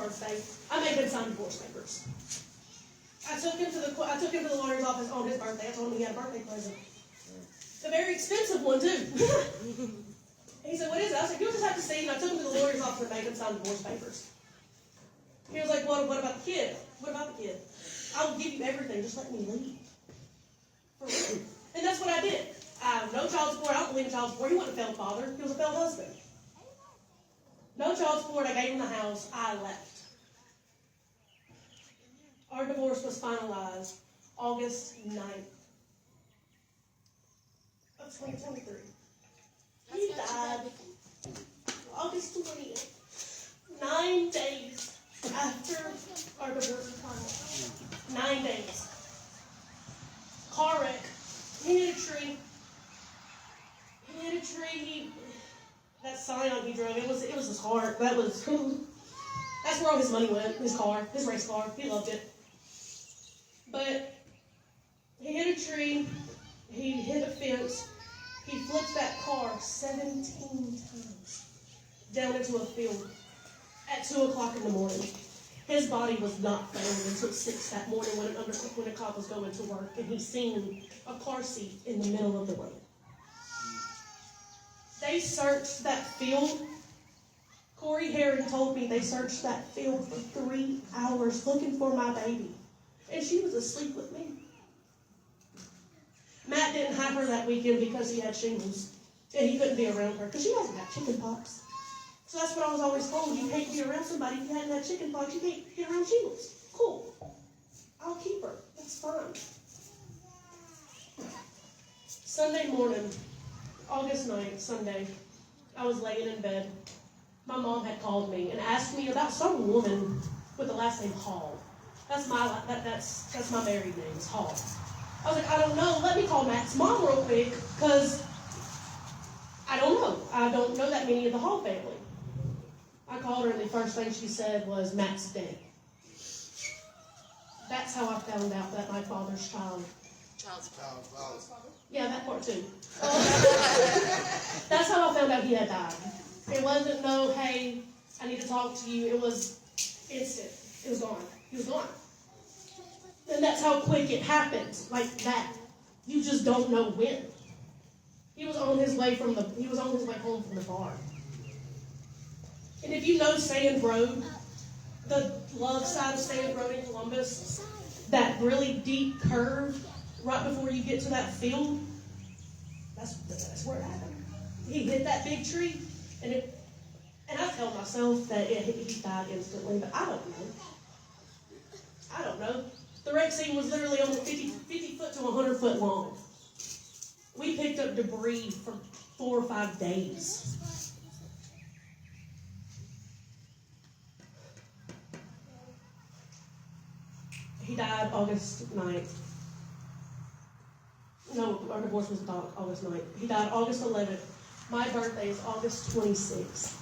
birthday, I made him sign divorce papers. I took him to the lawyer's office on his birthday. I told him he had a birthday present. A very expensive one, too. He said, what is it? I said, you'll just have to see. And I took him to the lawyer's office and made him sign divorce papers. He was like, what about the kid? What about the kid? I will give you everything. Just let me leave. For real. And that's what I did. No child support. I don't believe in child support. He wasn't a failed father. He was a failed husband. No child support. I gave him the house. I left. Our divorce was finalized August 9th of 2023. He died August 20th, 9 days after our divorce was finalized. 9 days. Car wreck. He hit a tree. That Scion he drove, it was his heart. That's where all his money went. His car, his race car. He loved it. But he hit a tree. He hit a fence. He flipped that car 17 times down into a field at 2 o'clock in the morning. His body was not found until 6 that morning when a cop was going to work, and he seen a car seat in the middle of the road. They searched that field. Corey Herring told me they searched that field for 3 hours looking for my baby, and she was asleep with me. Matt didn't have her that weekend because he had shingles, and he couldn't be around her because she hasn't got chicken pox. So that's what I was always told. You can't be around somebody if you hadn't had chicken pox. You can't be around shingles. Cool. I'll keep her. That's fine. Sunday morning, August 9th, Sunday, I was laying in bed. My mom had called me and asked me about some woman with the last name Hall. That's my married name, is Hall. I was like, I don't know. Let me call Matt's mom real quick, because I don't know. I don't know that many of the Hall family. I called her, and the first thing she said was, Matt's dead. That's how I found out that my father's child. Yeah, that part too. That's how I found out he had died. It wasn't no, hey, I need to talk to you. It was instant. It was gone. He was gone. And that's how quick it happened, like that. You just don't know when. He was on his way home from the bar. And if you know Sand Road, the love side of Sand Road in Columbus, that really deep curve right before you get to that field, that's where it happened. He hit that big tree, and I tell myself that he died instantly, but I don't know. The wreck scene was literally almost 50 foot to 100 foot long. We picked up debris for 4 or 5 days. He died August 9th. No, our divorce was August 9th. He died August 11th. My birthday is August 26th.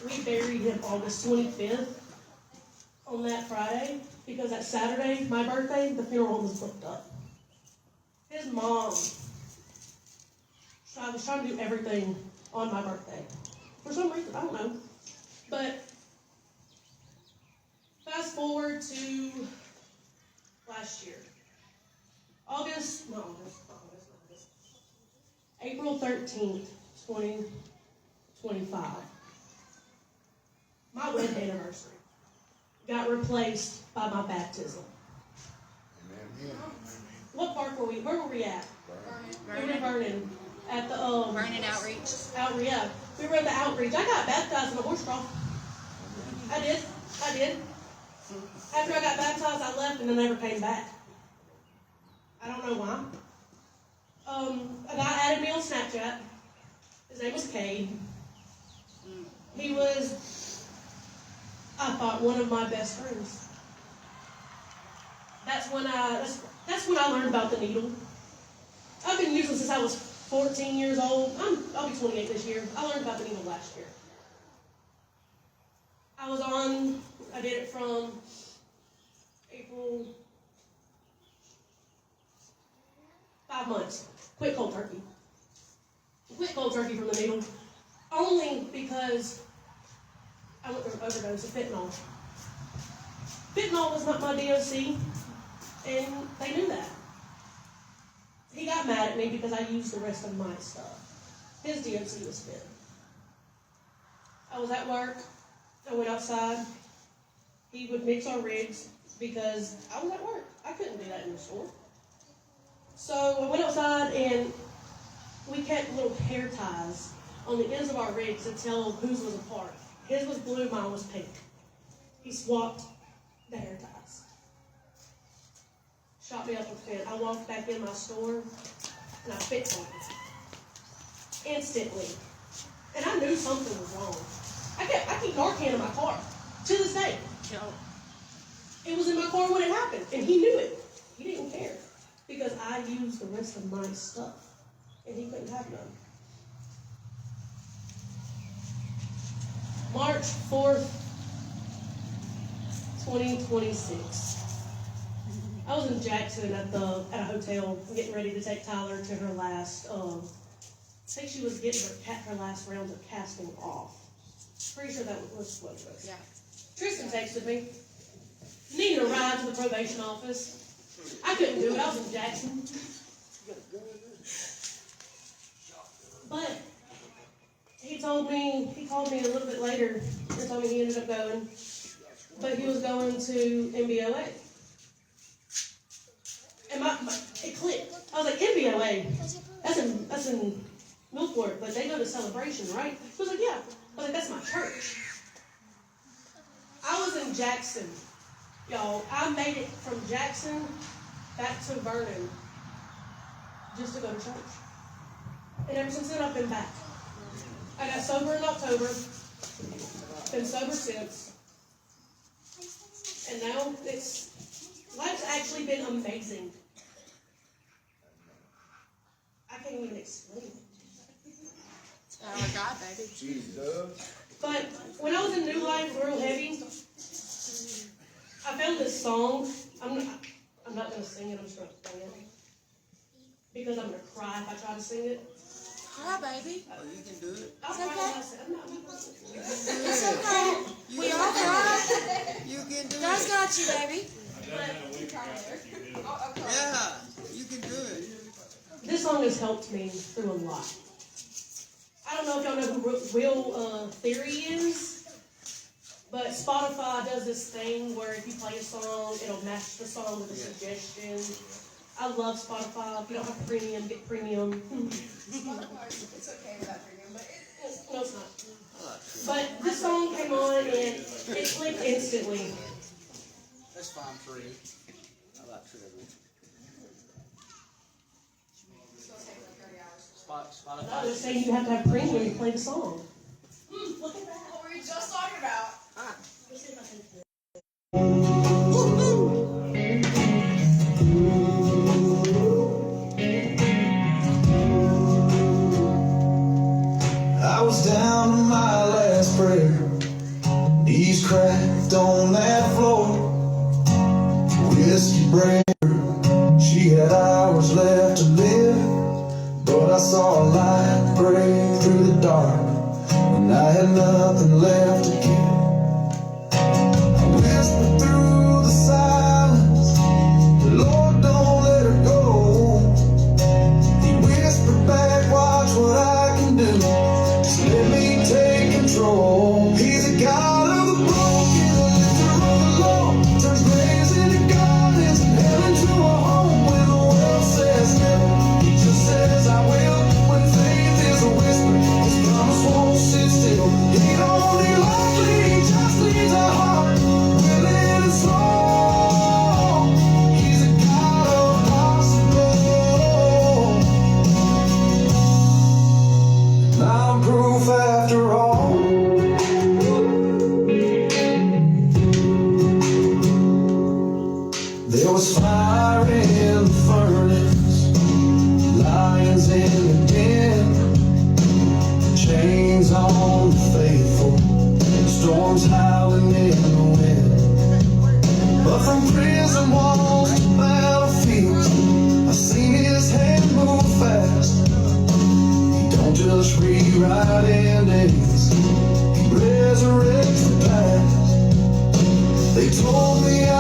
We buried him August 25th on that Friday, because that Saturday, my birthday, the funeral home was booked up. His mom was trying to do everything on my birthday. For some reason, I don't know. But fast forward to last year. April 13th, 2025. My wedding anniversary got replaced by my baptism. Amen. What park were we? Where were we at? We were in Vernon. At the Vernon Outreach. Yeah. We were at the outreach. I got baptized in a horse trough. I did. After I got baptized, I left and then never came back. I don't know why. A guy added me on Snapchat. His name was Cade. He was, I thought, one of my best friends. That's when I learned about the needle. I've been using since I was 14 years old. I'll be 28 this year. I learned about the needle last year. I did it from April, 5 months. Quit cold turkey. Quit cold turkey from the needle. Only because I went through an overdose of fentanyl. Fentanyl was not my DOC, and they knew that. He got mad at me because I used the rest of my stuff. His DOC was fent. I was at work. I went outside. He would mix our rigs because I was at work. I couldn't do that in the store. So I went outside and we kept little hair ties on the ends of our rigs to tell whose was apart. His was blue, mine was pink. He swapped the hair ties. Shot me up with fent. I walked back in my store and I fixed on it. Instantly. And I knew something was wrong. I keep Narcan in my car to this day. It was in my car when it happened, and he knew it. He didn't care because I used the rest of my stuff, and he couldn't have none. March 4th, 2026. I was in Jackson at a hotel getting ready to take Tyler to her last, I think she was getting her last round of casting off. Pretty sure that was what it was. Yeah. Tristan texted me, needed a ride to the probation office. I couldn't do it, I was in Jackson. But he called me a little bit later and told me he ended up going, but he was going to MBOA. And it clicked. I was like, MBOA, that's in Millport, but they go to Celebration, right? He was like, yeah. I was like, that's my church. I was in Jackson, y'all. I made it from Jackson back to Vernon just to go to church. And ever since then, I've been back. I got sober in October, been sober since, and now life's actually been amazing. I can't even explain it. Oh my God, baby. Jesus. But when I was in New Life, real heavy, I found this song. I'm not going to sing it. I'm just going to play it because I'm going to cry if I try to sing it. Hi, baby. Oh, you can do it. I'll It's cry okay. if I sing it. I'm not going to sing it. It's okay. We all cry. You can do God's it. got you, baby. Yeah, you can do it. This song has helped me through a lot. I don't know if y'all know who Will Theory is, but Spotify does this thing where if you play a song, it'll match the song with a suggestion. I love Spotify. If you don't have premium, get premium. Spotify, it's okay without premium, but No, it's not. But this song came on and it clicked instantly. That's fine, free. I like Trevor. I Spotify. was saying you have to have premium to play the song. Look at that. what were we just talking about? Let's see if I can do it. I was down to my last prayer, knees cracked on that floor. Whiskey breaker, she had hours left to live, but I saw a light break through the dark, and I had nothing left to give. I whispered through the silence, Lord, don't let her go. He whispered back, watch what I can do. Let me take control. He's a God of the broken, a lifter of the low. Turns graves into gardens and heaven to a home. When the world says no, he just says I will. When faith is a whisper, his promise won't sit still. He don't need lightly, he just needs a heart, willing and slow. He's a God of possible. I'm proof after all. There was fire in the furnace, lions in the den, chains on the faithful, storms howling in the wind. But from prison walls to battlefields, I've seen his hand move fast. Don't just rewrite endings, he resurrects the They told me